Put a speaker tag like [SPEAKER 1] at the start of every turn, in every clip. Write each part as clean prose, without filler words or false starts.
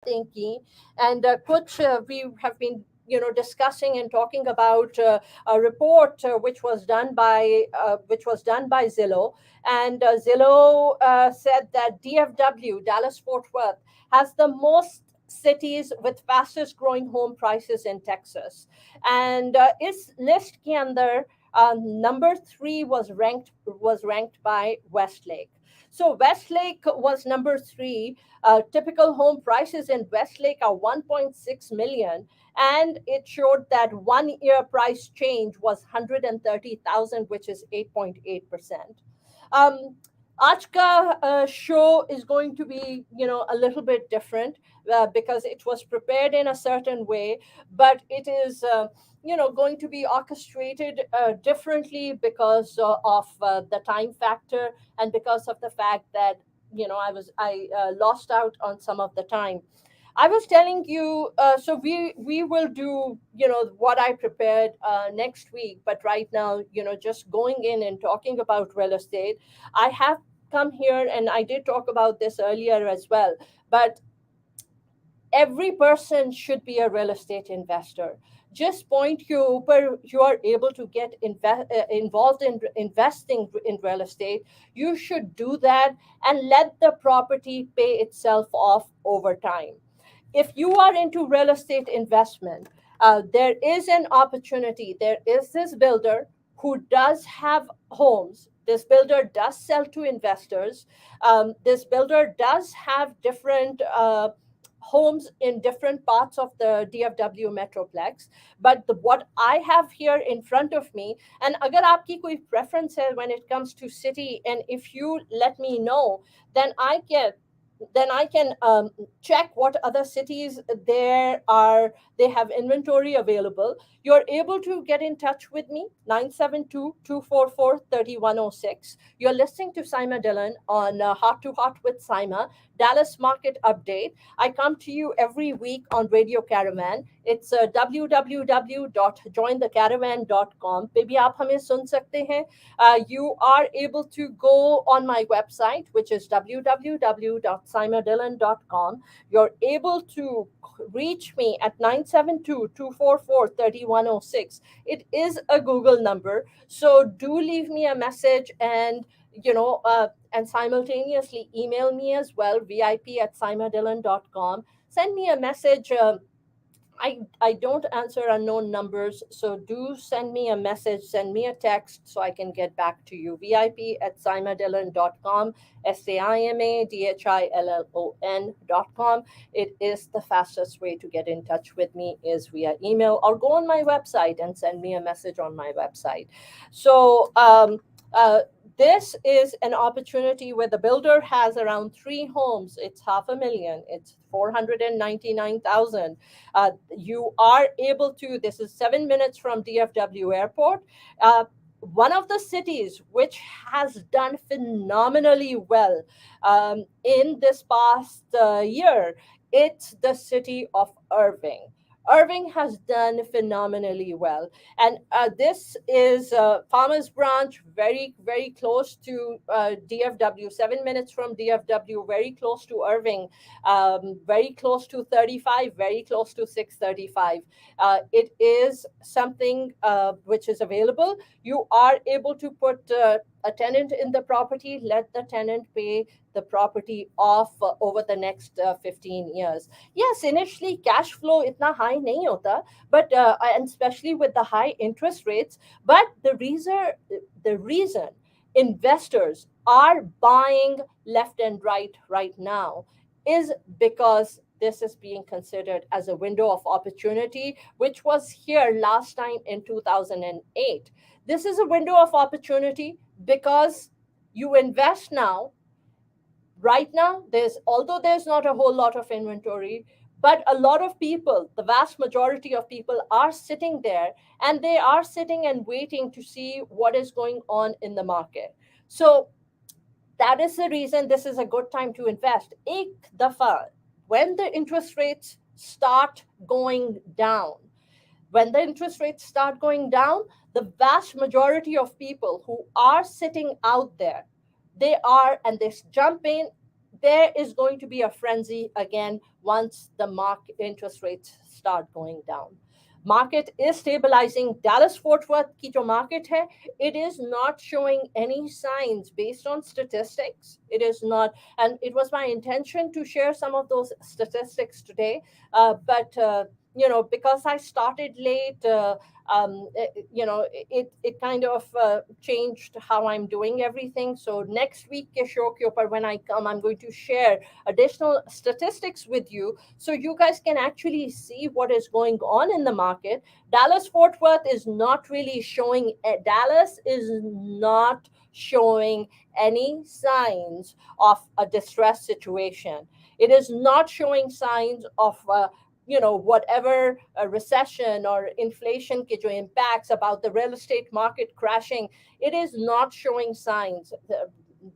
[SPEAKER 1] बातें की and कुछ we have been discussing and talking about a report which was done by Zillow, and Zillow said that DFW, Dallas Fort Worth, has the most cities with fastest growing home prices in Texas, and इस list के अंदर number 3 was ranked by Westlake. So Westlake was number 3. Typical home prices in Westlake are 1.6 million, and it showed that 1 year price change was 130,000, which is 8.8%. Um, आज का show is going to be, a little bit different because it was prepared in a certain way, but it is, going to be orchestrated differently because of the time factor, and because of the fact that I lost out on some of the time. I was telling you, so we will do what I prepared next week, but right now, just going in and talking about real estate, I have come here, and I did talk about this earlier as well, but every person should be a real estate investor. Just point you are able to get involved in investing in real estate. You should do that and let the property pay itself off over time. If you are into real estate investment, there is an opportunity. There is this builder who does have homes. This builder does sell to investors. This builder does have different homes in different parts of the DFW Metroplex. But what I have here in front of me, and agar aapki koi preference hai when it comes to city, and if you let me know, then I can check what other cities they have inventory available. You're able to get in touch with me, 972-244-3106. You're listening to Saima Dillon on Heart to Heart with Saima, Dallas Market Update. I come to you every week on Radio Caravan. It's www.jointhecaravan.com पे भी आप हमें सुन सकते हैं. You are able to go on my website, which is www.simadillon.com. You're able to reach me at 972-244-3106. It is a Google number, so do leave me a message, and simultaneously email me as well, vip@simadillon.com. Send me a message. I don't answer unknown numbers, so do send me a message, send me a text so I can get back to you. vip@simadillon.com, SAIMADHILLON.com. It is the fastest way to get in touch with me is via email, or go on my website and send me a message on my website. So, this is an opportunity where the builder has around 3 homes. It's 500,000. It's 499,000. You are able to. This is 7 minutes from DFW Airport. One of the cities which has done phenomenally well in this past year, it's the city of Irving. Irving has done phenomenally well, and this is Farmers Branch, very very close to DFW. 7 minutes from DFW, very close to Irving, very close to 35, very close to 635. It is something which is available. You are able to put a tenant in the property, let the tenant pay the property off over the next 15 years. Yes, initially cash flow itna high nahi hota, but and especially with the high interest rates. But the reason investors are buying left and right now is because this is being considered as a window of opportunity, which was here last time in 2008. This is a window of opportunity because you invest now. Right now, there's not a whole lot of inventory, but a lot of people, the vast majority of people, are sitting there, and they are sitting and waiting to see what is going on in the market. So that is the reason this is a good time to invest. Ek dafa, when the interest rates start going down, when the interest rates start going down, the vast majority of people who are sitting out there, they jump in, there is going to be a frenzy again once the market interest rates start going down. Market is stabilizing. Dallas Fort Worth की जो market है, it is not showing any signs based on statistics. It is not, and it was my intention to share some of those statistics today, but because I started late, it kind of changed how I'm doing everything. So next week के show के ऊपर when I come, I'm going to share additional statistics with you so you guys can actually see what is going on in the market. Dallas Fort Worth is not really showing. Dallas is not showing any signs of a distressed situation. It is not showing signs of whatever recession or inflation ke jo impacts about the real estate market crashing. It is not showing signs.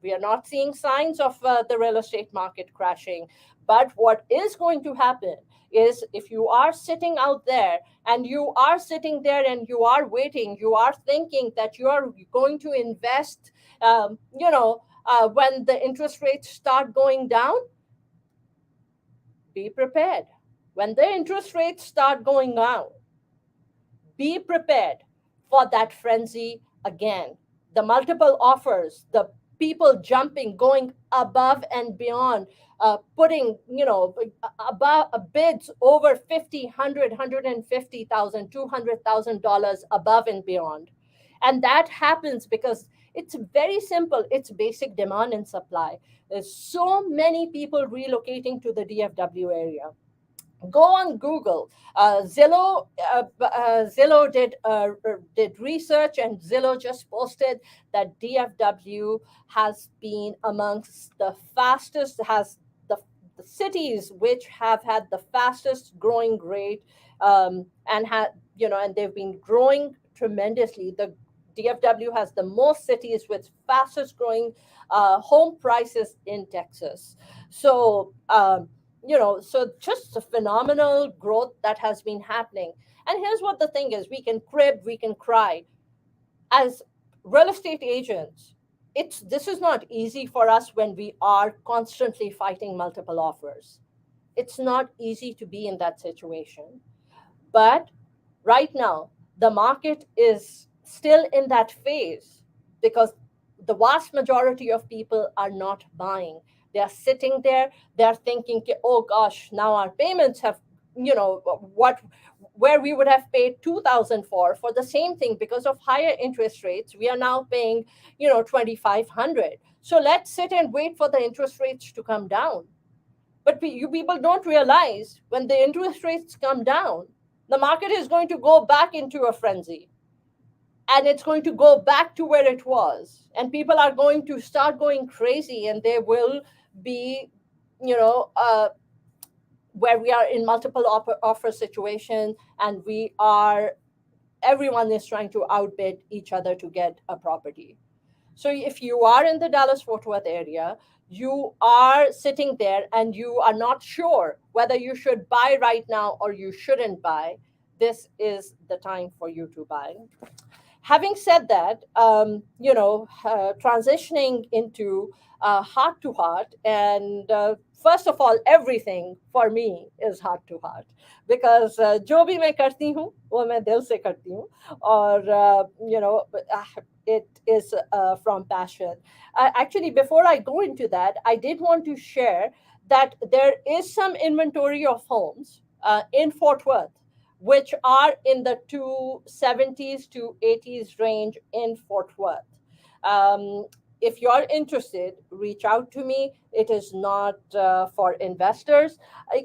[SPEAKER 1] We are not seeing signs of the real estate market crashing. But what is going to happen is, if you are sitting out there and you are sitting there and you are waiting, you are thinking that you are going to invest, when the interest rates start going down, be prepared. When the interest rates start going down, be prepared for that frenzy again. The multiple offers, the people jumping, going above and beyond, putting, above bids over 50, 100, 150,000, $200,000 above and beyond. And that happens because it's very simple. It's basic demand and supply. There's so many people relocating to the DFW area. Go on Google. Zillow did research, and Zillow just posted that DFW has been amongst the fastest, has the cities which have had the fastest growing rate, and they've been growing tremendously. The DFW has the most cities with fastest growing home prices in Texas. So just a phenomenal growth that has been happening. And here's what the thing is: we can crib, we can cry. As real estate agents, this is not easy for us when we are constantly fighting multiple offers. It's not easy to be in that situation. But right now, the market is still in that phase because the vast majority of people are not buying. They are sitting there, they're thinking, oh gosh, now our payments have, what where we would have paid 2,000 for the same thing, because of higher interest rates, we are now paying, 2,500. So let's sit and wait for the interest rates to come down. But you people don't realize, when the interest rates come down, the market is going to go back into a frenzy, and it's going to go back to where it was, and people are going to start going crazy, and they will be, where we are in multiple offer situation, and everyone is trying to outbid each other to get a property. So if you are in the Dallas Fort Worth area, you are sitting there and you are not sure whether you should buy right now or you shouldn't buy, this is the time for you to buy. Having said that, transitioning into heart to heart, and first of all, everything for me is heart to heart, because जो भी मैं करती हूँ वो मैं दिल से करती हूँ, और it is from passion. Actually, before I go into that, I did want to share that there is some inventory of homes in Fort Worth which are in the 270s to 80s range in Fort Worth. If you're interested, reach out to me. It is not for investors.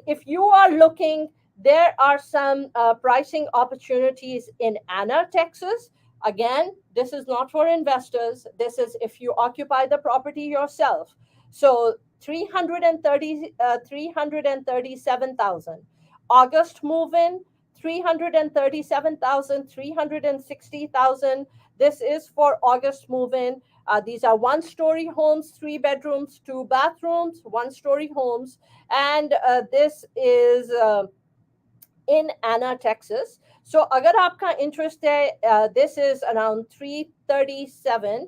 [SPEAKER 1] If you are looking, there are some pricing opportunities in Anna, Texas. Again, this is not for investors. This is if you occupy the property yourself. So 337,000. August move-in, 337,000, 360,000. This is for August move-in. These are one-story homes, 3 bedrooms, 2 bathrooms, one-story homes. And this is in Anna, Texas. So agar aapka interest hai, this is around 337.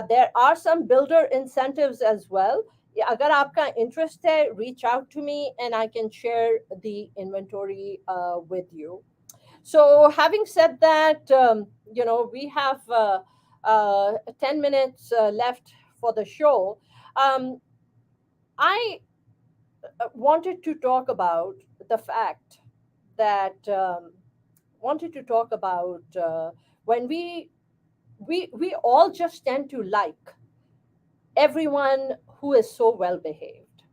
[SPEAKER 1] There are some builder incentives as well. अगर आपका interest है, reach out to me and I can share the inventory with you. So, having said that, we have 10 minutes left for the show. Um, I wanted to talk about the fact that wanted to talk about when we all just tend to like everyone who is so well behaved.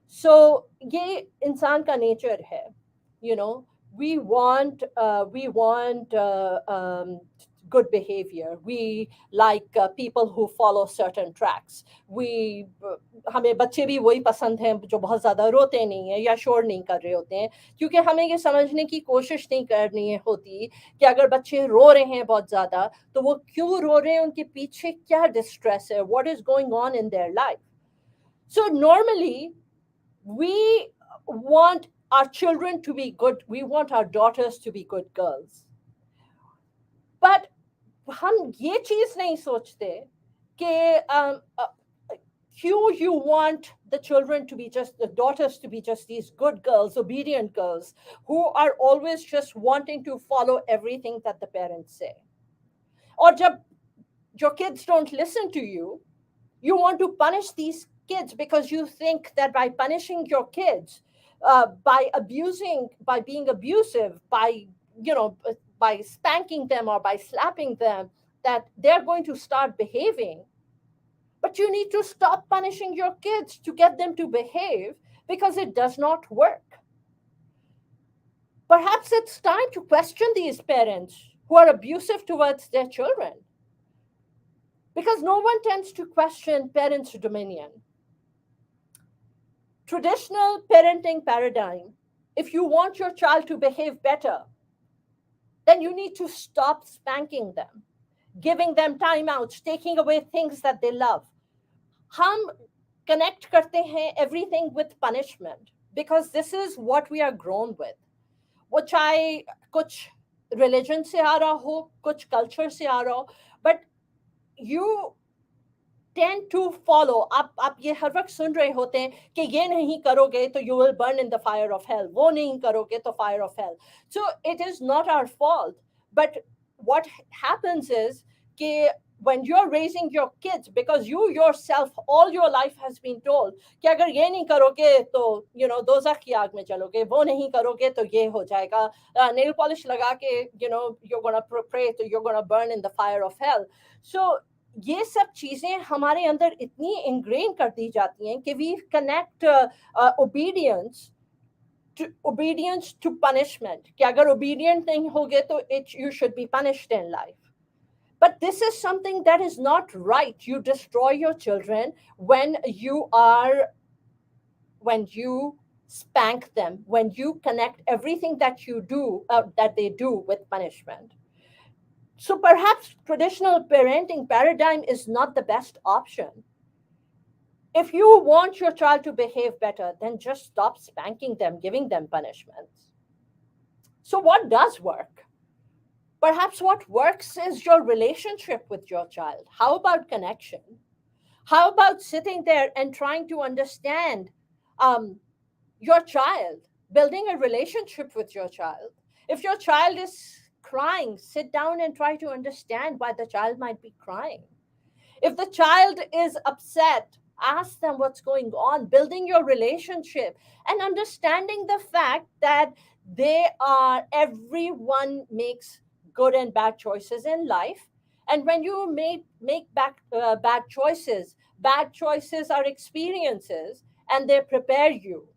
[SPEAKER 1] So ये इंसान का nature है, you know. We want good behavior. We like people who follow certain tracks. We हमें बच्चे भी वही पसंद हैं जो बहुत ज़्यादा रोते नहीं हैं या शोर नहीं कर रहे होते हैं, क्योंकि हमें ये समझने की कोशिश नहीं करनी है होती कि अगर बच्चे रो रहे हैं बहुत ज़्यादा तो वो क्यों रो रहे हैं, उनके पीछे क्या डिस्ट्रेस है, what is going on in their life. So normally we want our children to be good, we want our daughters to be good girls, but हम ये चीज नहीं सोचते कि क्यों you want the children to be just, the daughters to be just these good girls, obedient girls who are always just wanting to follow everything that the parents say. Or जब your kids don't listen to you, you want to punish these kids because you think that by punishing your kids, by being abusive, by spanking them or by slapping them, that they're going to start behaving. But you need to stop punishing your kids to get them to behave, because it does not work. Perhaps it's time to question these parents who are abusive towards their children, because no one tends to question parents' dominion. Traditional parenting paradigm, if you want your child to behave better, then you need to stop spanking them, giving them timeouts, taking away things that they love. हम connect करते हैं everything with punishment because this is what we are grown with. वो चाहे कुछ religion से आ रहा हो, कुछ culture से आ रहा हो, but you tend to follow. आप ये हर वक्त सुन रहे होते हैं कि ये नहीं करोगे तो you will burn in the fire of hell, वो नहीं करोगे तो fire of hell. So it is not our fault, but what happens is कि when you're raising your kids, because you yourself all your life has been told कि अगर ये नहीं करोगे तो दोज़ख की आग में चलोगे, वो नहीं करोगे तो ये हो जाएगा, nail polish लगा के you're gonna pray तो you're gonna burn in the fire of hell. So ये सब चीजें हमारे अंदर इतनी इंग्रेन कर दी जाती हैं कि we connect obedience to punishment, कि अगर obedient नहीं होगे तो you should be punished in life. But this is something that is not right. You destroy your children when you spank them, when you connect everything that you do, that they do, with punishment. So perhaps traditional parenting paradigm is not the best option. If you want your child to behave better, then just stop spanking them, giving them punishments. So what does work? Perhaps what works is your relationship with your child. How about connection? How about sitting there and trying to understand your child, building a relationship with your child? If your child is crying, sit down and try to understand why the child might be crying. If the child is upset, ask them what's going on, building your relationship and understanding the fact that everyone makes good and bad choices in life. And when you make bad choices are experiences and they prepare you.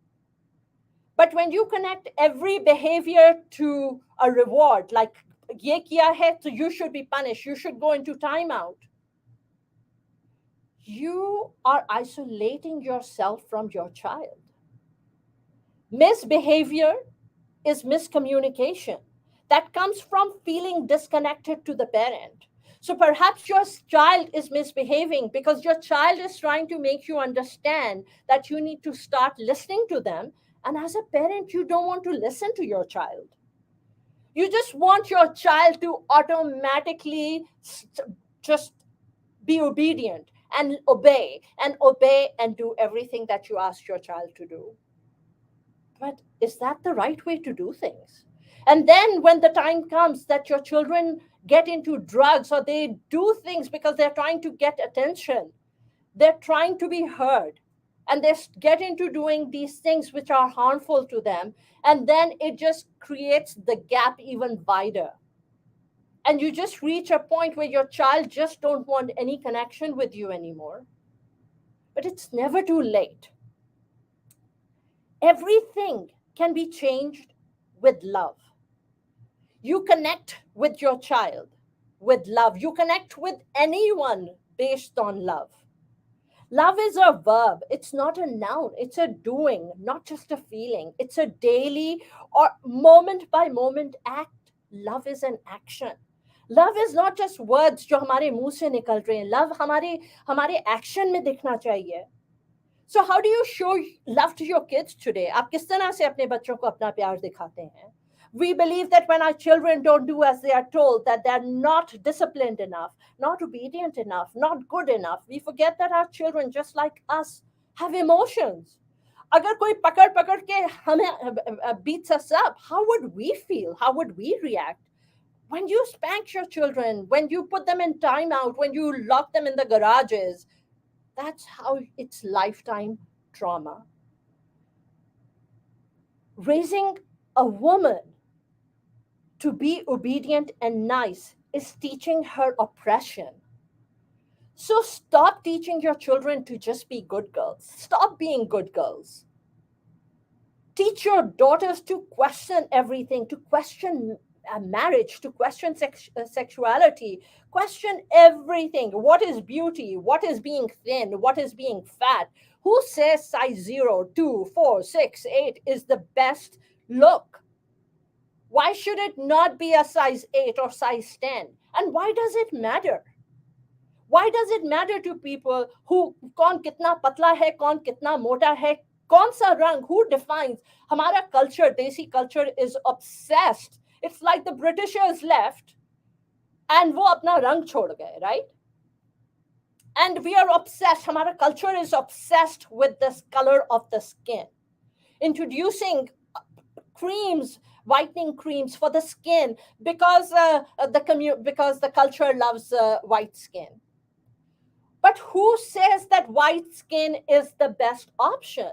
[SPEAKER 1] But when you connect every behavior to a reward, like ye kiya hai, so you should be punished, you should go into timeout, you are isolating yourself from your child. Misbehavior is miscommunication that comes from feeling disconnected to the parent. So perhaps your child is misbehaving because your child is trying to make you understand that you need to start listening to them. And as a parent, you don't want to listen to your child. You just want your child to automatically just be obedient and obey and do everything that you ask your child to do. But is that the right way to do things? And then when the time comes that your children get into drugs or they do things because they're trying to get attention, they're trying to be heard, and they get into doing these things which are harmful to them, and then it just creates the gap even wider. And you just reach a point where your child just don't want any connection with you anymore. But it's never too late. Everything can be changed with love. You connect with your child with love. You connect with anyone based on love. Love is a verb. It's not a noun. It's a doing, not just a feeling. It's a daily or moment by moment act. Love is an action. Love is not just words जो हमारे मुंह से निकल रहे हैं. Love हमारे हमारे action में दिखना चाहिए. So how do you show love to your kids today? आप किस तरह से अपने बच्चों को अपना प्यार दिखाते हैं? We believe that when our children don't do as they are told, that they're not disciplined enough, not obedient enough, not good enough. We forget that our children, just like us, have emotions. अगर कोई पकड़ पकड़ के हमें beats us up, how would we feel? How would we react? When you spank your children, when you put them in timeout, when you lock them in the garages, that's how it's lifetime trauma. Raising a woman to be obedient and nice is teaching her oppression. So stop teaching your children to just be good girls. Stop being good girls. Teach your daughters to question everything, to question marriage, to question sexuality, question everything. What is beauty? What is being thin? What is being fat? Who says size 0, 2, 4, 6, 8 is the best look? Why should it not be a size 8 or size 10? And why does it matter? Why does it matter to people who कौन कितना पतला है, कौन कितना मोटा है, कौन सा रंग, who defines? हमारा culture, desi culture is obsessed. It's like the Britishers left and वो अपना रंग छोड़ गए, right? And we are obsessed. हमारा culture is obsessed with this color of the skin. Introducing creams, whitening creams for the skin because because the culture loves white skin. But who says that white skin is the best option?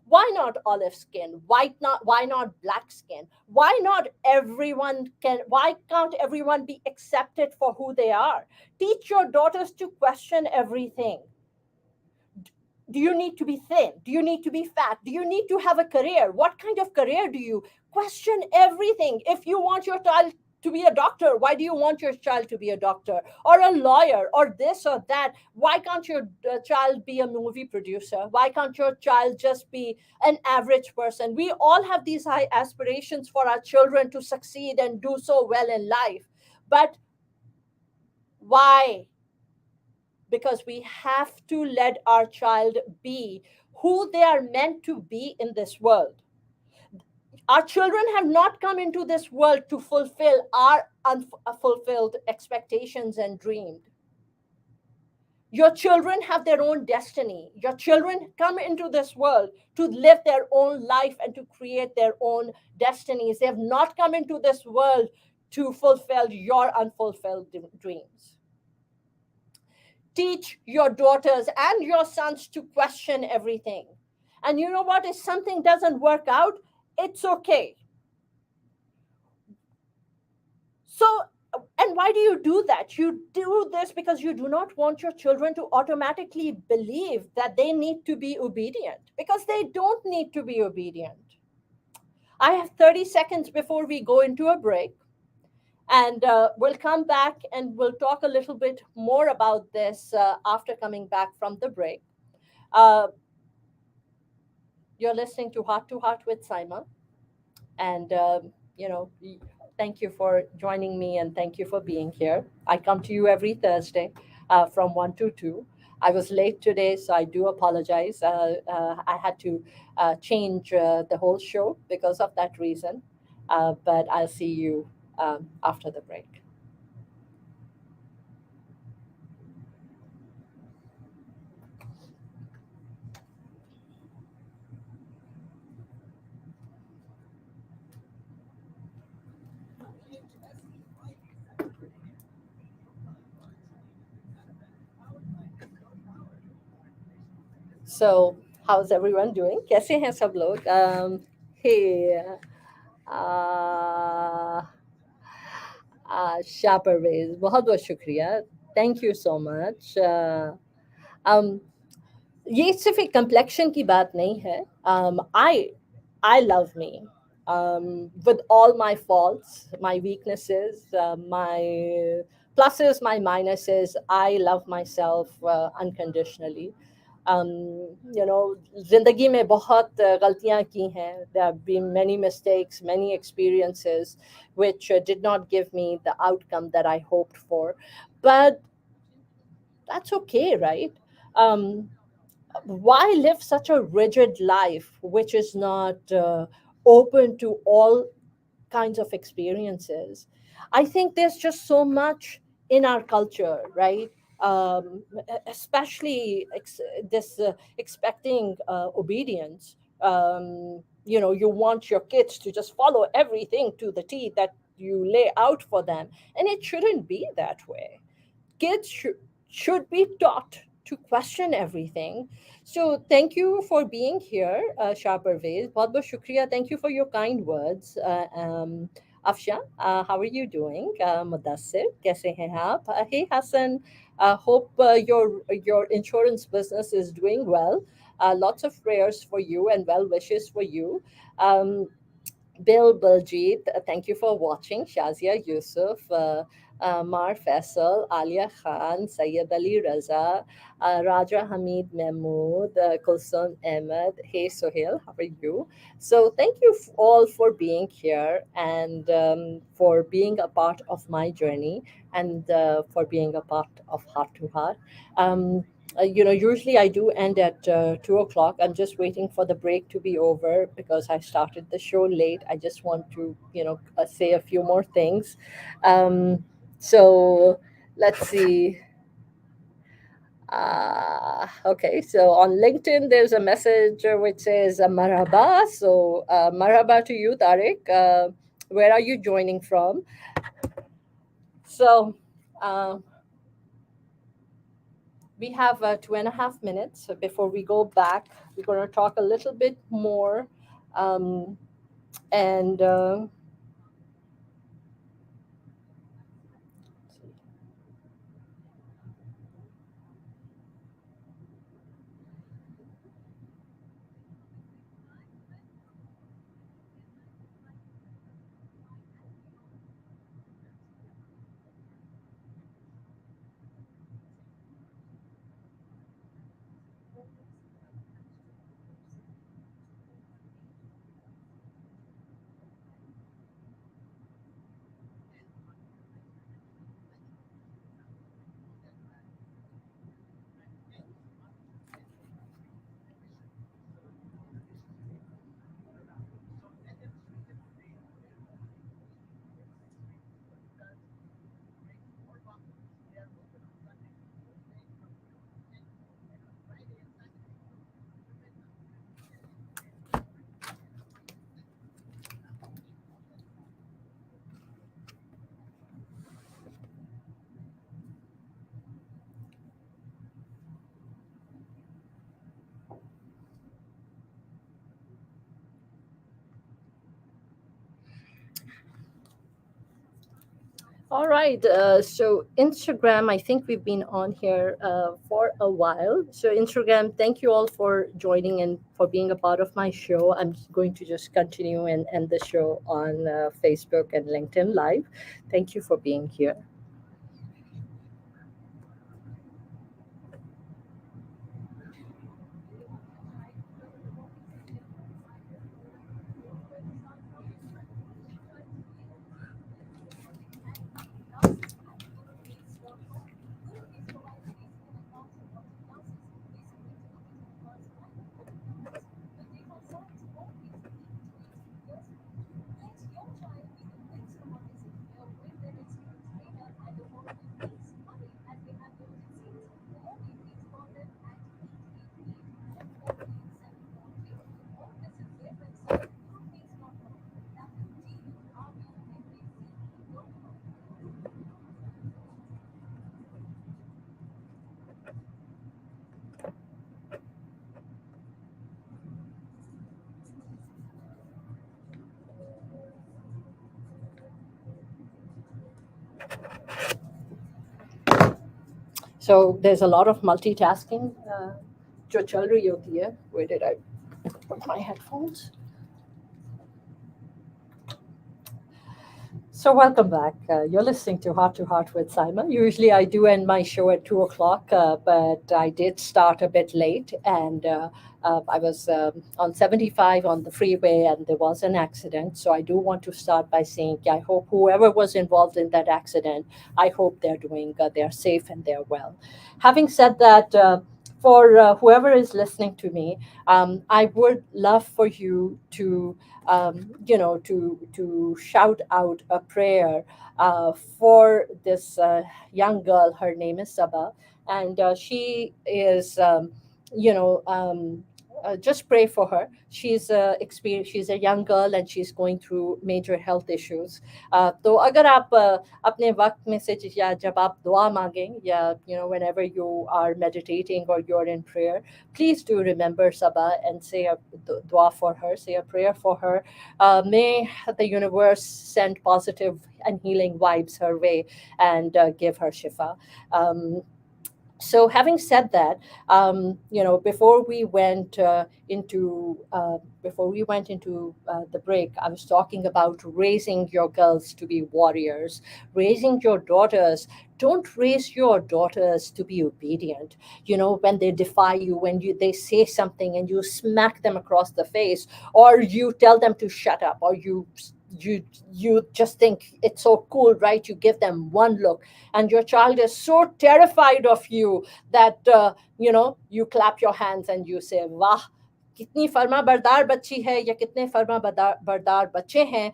[SPEAKER 1] Why not olive skin? Why not black skin? Why not everyone can why can't everyone be accepted for who they are? Teach your daughters to question everything. Do you need to be thin? Do you need to be fat? Do you need to have a career? What kind of career do you? Question everything. If you want your child to be a doctor, why do you want your child to be a doctor or a lawyer or this or that? Why can't your child be a movie producer? Why can't your child just be an average person? We all have these high aspirations for our children to succeed and do so well in life. But why? Because we have to let our child be who they are meant to be in this world. Our children have not come into this world to fulfill our unfulfilled expectations and dreams. Your children have their own destiny. Your children come into this world to live their own life and to create their own destinies. They have not come into this world to fulfill your unfulfilled dreams. Teach your daughters and your sons to question everything. And you know what? If something doesn't work out, it's okay. So, and why do you do that? You do this because you do not want your children to automatically believe that they need to be obedient, because they don't need to be obedient. I have 30 seconds before we go into a break. And we'll come back and we'll talk a little bit more about this after coming back from the break. You're listening to Heart with Saima. And, thank you for joining me and thank you for being here. I come to you every Thursday from 1 to 2. I was late today, so I do apologize. I had to change the whole show because of that reason. But I'll see you after the break. So, how's everyone doing? कैसे हैं सब लोग? Hey, uh, Shah Parvez, बहुत बहुत शुक्रिया. Thank you so much. um, ये सिर्फ एक complexion की बात नहीं है. I love me, with all my faults, my weaknesses, my pluses, my minuses. I love myself unconditionally. um, जिंदगी में बहुत गलतियां की हैं. There have been many mistakes, many experiences which did not give me the outcome that I hoped for, but that's okay, right? um, why live such a rigid life which is not open to all kinds of experiences? I think there's just so much in our culture, right? Especially this expecting obedience. You want your kids to just follow everything to the T that you lay out for them, and it shouldn't be that way. Kids should be taught to question everything. So thank you for being here, Shah Parvez. बहुत बहुत शुक्रिया. Thank you for your kind words. Afsha, how are you doing? Mudassir, कैसे हैं आप? Hey Hassan, hope your insurance business is doing well. Lots of prayers for you and well wishes for you. Um, Bill Baljeet, thank you for watching. Shazia Yusuf, Mar Faisal, Alia Khan, Sayyid Ali Raza, Raja Hamid Mahmood, Kulsum Ahmed. Hey Sohail, how are you? So, thank you all for being here and for being a part of my journey and for being a part of Heart to Heart. Usually I do end at 2 o'clock. I'm just waiting for the break to be over because I started the show late. I just want to, say a few more things. So let's see. Okay, so on LinkedIn, there's a message which says marhaba. So marhaba to you, Tariq. Where are you joining from? So, uh, we have 2.5 minutes before we go back. We're going to talk a little bit more. Um, and all right. So Instagram, I think we've been on here for a while. So Instagram, thank you all for joining and for being a part of my show. I'm going to just continue and end the show on Facebook and LinkedIn Live. Thank you for being here. So there's a lot of multitasking जो चल रही होती है. Where did I put my headphones? So welcome back. You're listening to Heart with Saima. Usually I do end my show at 2 o'clock, but I did start a bit late, and I was on 75 on the freeway, and there was an accident. So I do want to start by saying I hope whoever was involved in that accident, I hope they're safe and they're well. Having said that. For whoever is listening to me, I would love for you to to shout out a prayer for this young girl. Her name is Sabah, and she is, you know, just pray for her. She's a young girl and she's going through major health issues. तो अगर आप अपने वक्त में से या जब आप दुआ मांगें या whenever you are meditating or you're in prayer, please do remember Sabah and say a dua for her, say a prayer for her. May the universe send positive and healing vibes her way and give her shifa. So having said that, before we went into the break, I was talking about raising your girls to be warriors, raising your daughters. Don't raise your daughters to be obedient. When they defy you, when they say something and you smack them across the face, or you tell them to shut up, or you just think it's so cool, right? You give them one look and your child is so terrified of you that you clap your hands and you say, "Wah, कितनी फर्मा बरदार बच्ची है या कितने फर्मा बरदार बच्चे हैं."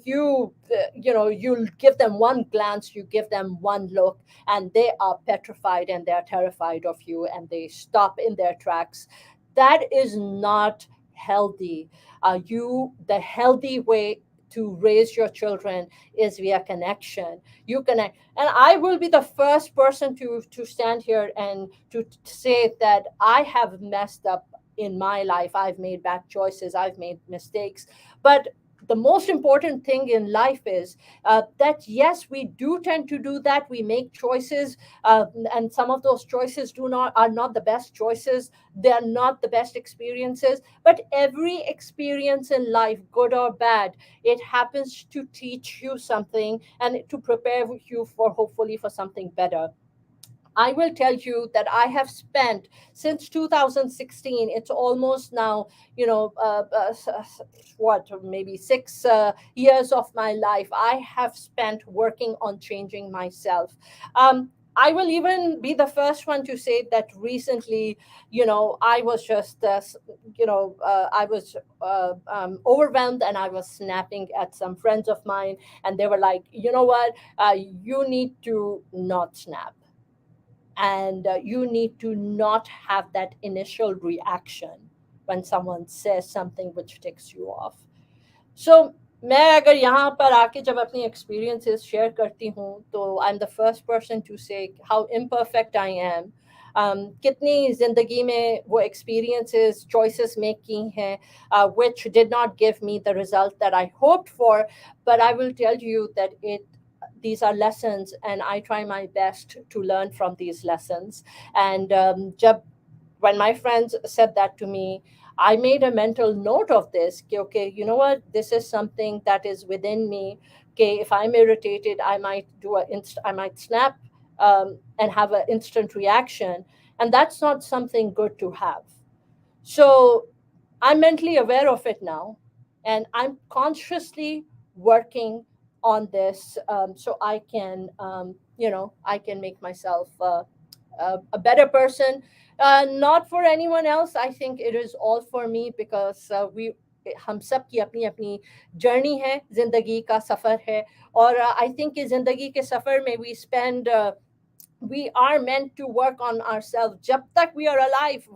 [SPEAKER 1] You'll give them one glance, you give them one look, and they are petrified and they are terrified of you and they stop in their tracks. That is not healthy. The healthy way to raise your children is via connection. You connect, and I will be the first person to stand here and to say that I have messed up in my life. I've made bad choices, I've made mistakes, but the most important thing in life is that yes, we do tend to do that. We make choices, and some of those choices do not are not the best choices. They are not the best experiences, but every experience in life, good or bad, it happens to teach you something and to prepare you for, hopefully, for something better. I will tell you that I have spent since 2016. It's almost now, what, maybe 6 years of my life I have spent working on changing myself. I will even be the first one to say that recently, I was just, I was overwhelmed and I was snapping at some friends of mine, and they were like, you know what, you need to not snap, and you need to not have that initial reaction when someone says something which ticks you off. So मैं अगर यहाँ पर आके जब अपनी experiences share करती हूँ तो I'm the first person to say how imperfect I am. कितनी जिंदगी में वो experiences, choices make की हैं, which did not give me the result that I hoped for, but I will tell you that these are lessons, and I try my best to learn from these lessons. And when my friends said that to me, I made a mental note of this. Okay, you know what? This is something that is within me. Okay, if I'm irritated, I might snap and have an instant reaction, and that's not something good to have. So I'm mentally aware of it now, and I'm consciously working on this, so I can make myself a better person. Not for anyone else. I think it is all for me, because हम सब की अपनी अपनी journey है, जिंदगी का सफर है, और आई थिंक कि जिंदगी के सफर में we are meant to work on ourselves jab tak we are alive,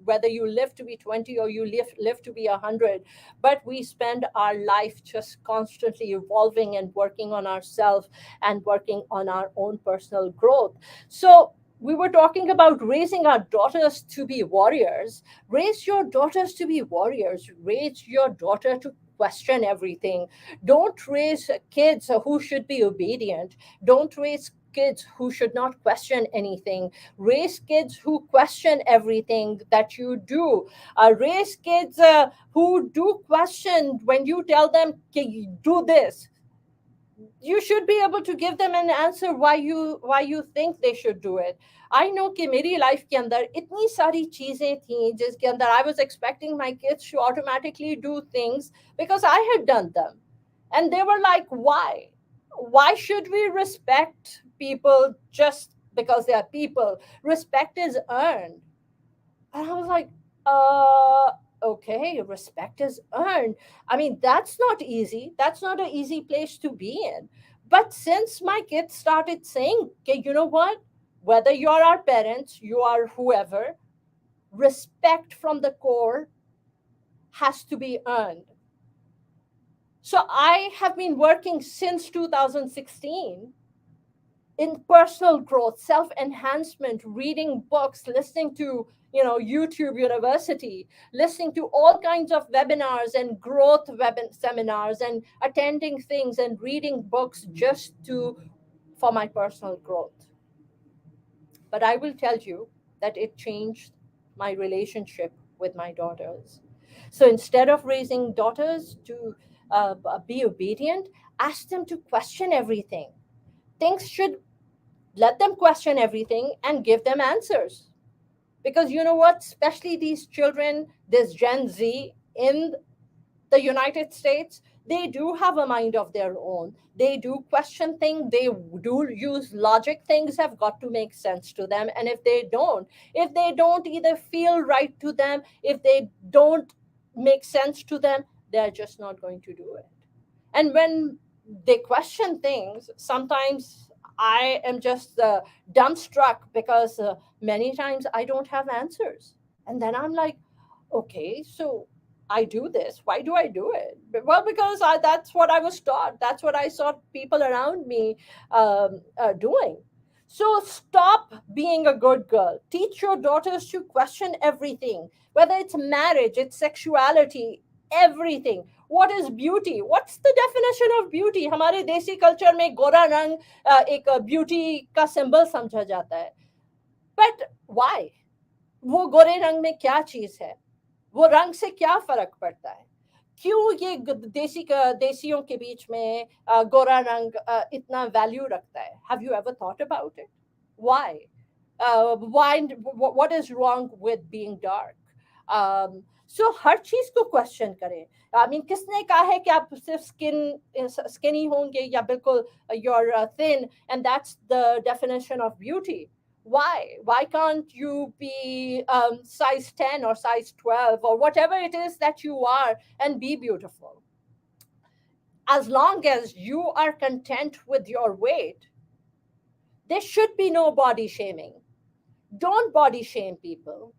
[SPEAKER 1] whether you live to be 20 or you live to be 100, but we spend our life just constantly evolving and working on ourselves and working on our own personal growth. So we were talking about raising our daughters to be warriors. Raise your daughters to be warriors. Raise your daughter to question everything. Don't raise kids who should be obedient. Don't raise kids who should not question anything. Raise kids who question everything that you do. Raise kids who do question when you tell them, "Okay, do this." You should be able to give them an answer why you think they should do it. I know कि मेरी life के अंदर इतनी सारी चीजें थी जिसके अंदर I was expecting my kids to automatically do things because I had done them, and they were like, why should we respect people just because they are people? Respect is earned. And I was like, uh, okay, respect is earned. I mean, that's not easy. That's not an easy place to be in. But since my kids started saying, okay, you know what? Whether you are our parents, you are whoever, respect from the core has to be earned. So I have been working since 2016 in personal growth, self-enhancement, reading books, listening to YouTube University, listening to all kinds of webinars and growth seminars, and attending things and reading books just to for my personal growth. But I will tell you that it changed my relationship with my daughters. So instead of raising daughters to be obedient, ask them to question everything. Things should let them question everything and give them answers. Because you know what? Especially these children, this Gen Z in the United States, they do have a mind of their own. They do question things. They do use logic. Things have got to make sense to them. And if they don't either feel right to them, if they don't make sense to them, they're just not going to do it. And when they question things, sometimes I am just dumbstruck because many times I don't have answers. And then I'm like, okay, so I do this. Why do I do it? Well, because that's what I was taught. That's what I saw people around me doing. So stop being a good girl. Teach your daughters to question everything, whether it's marriage, it's sexuality, everything. What is beauty? What's the definition of beauty? हमारे देसी culture में गोरा रंग एक beauty का symbol समझा जाता है. But why? वो गोरे रंग में क्या चीज है? वो रंग से क्या फर्क पड़ता है? क्यों ये देसियों के बीच में गोरा रंग इतना वैल्यू रखता है? Have you ever thought about it? Why? What is wrong with being dark? So हर चीज को क्वेश्चन करें. I mean, किसने कहा है कि आप सिर्फ स्किनी होंगे या बिल्कुल you're thin and that's the definition of beauty? Why can't you be size 10 or size 12 or whatever it is that you are and be beautiful? As long as you are content with your weight, there should be no body shaming. Don't body shame people.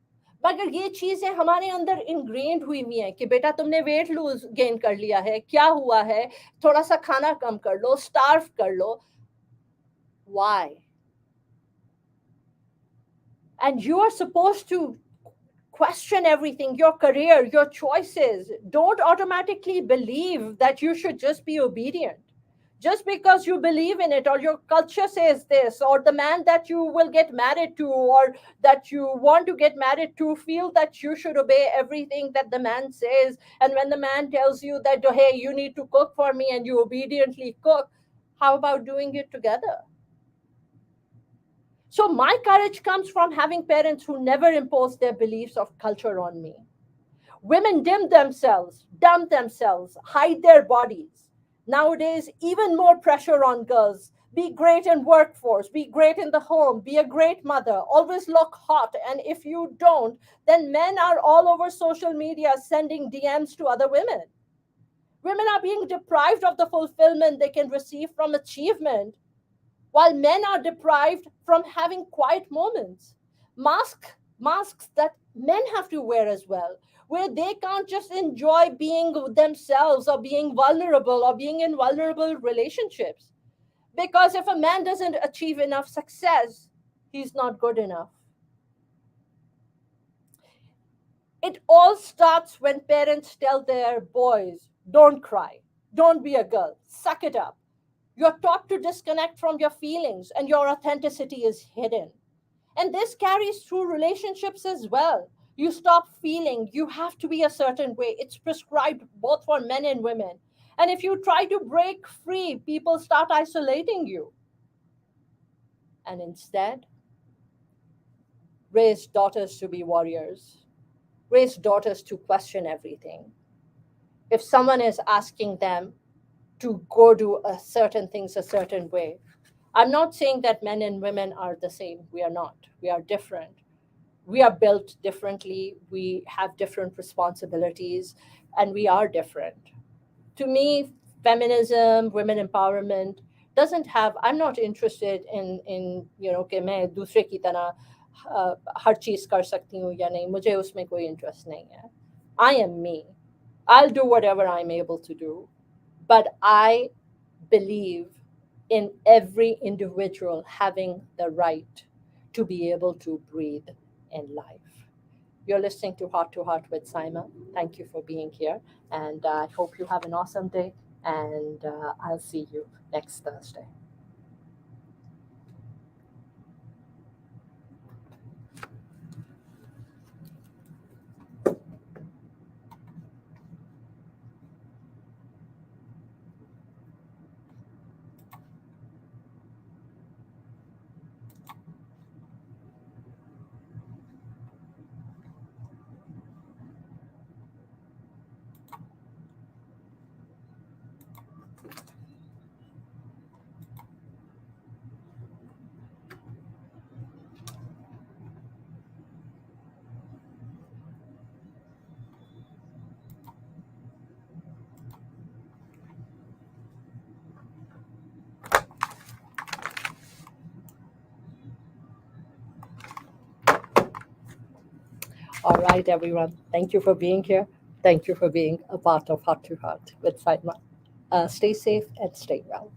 [SPEAKER 1] मगर ये चीजें हमारे अंदर ingrained हुई हुई हैं कि बेटा तुमने वेट लूज गेन कर लिया है, क्या हुआ है, थोड़ा सा खाना कम कर लो, स्टार्व कर लो. Why? And you are supposed to question everything, your career, your choices. Don't automatically believe that you should just be obedient. Just because you believe in it, or your culture says this, or the man that you will get married to, or that you want to get married to, feel that you should obey everything that the man says. And when the man tells you that, oh, hey, you need to cook for me, and you obediently cook, how about doing it together? So my courage comes from having parents who never impose their beliefs of culture on me. Women dump themselves, hide their bodies. Nowadays, even more pressure on girls. Be great in workforce, be great in the home, be a great mother, always look hot. And if you don't, then men are all over social media sending DMs to other women. Women are being deprived of the fulfillment they can receive from achievement, while men are deprived from having quiet moments. Masks that men have to wear as well, where they can't just enjoy being themselves or being vulnerable or being in vulnerable relationships. Because if a man doesn't achieve enough success, he's not good enough. It all starts when parents tell their boys, Don't cry. Don't be a girl. Suck it up. You're taught to disconnect from your feelings, and your authenticity is hidden. And this carries through relationships as well. You stop feeling you have to be a certain way. It's prescribed both for men and women. And if you try to break free, people start isolating you. And instead, raise daughters to be warriors, raise daughters to question everything. If someone is asking them to go do a certain things a certain way, I'm not saying that men and women are the same. We are not. We are different. We are built differently. We have different responsibilities, and we are different. To me, feminism, women empowerment doesn't have. I'm not interested in कि मैं दूसरे की तरह हर चीज कर सकती हूँ या नहीं. मुझे उसमें कोई interest नहीं है. I am me. I'll do whatever I'm able to do, but I believe in every individual having the right to be able to breathe in life. You're listening to Heart with Saima. Thank you for being here, and I hope you have an awesome day. And I'll see you next Thursday. All right, everyone. Thank you for being here. Thank you for being a part of Heart to Heart with Saima. Stay safe and stay well.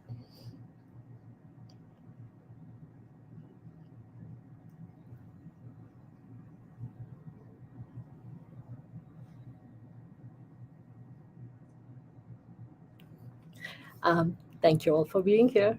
[SPEAKER 1] Thank you all for being here.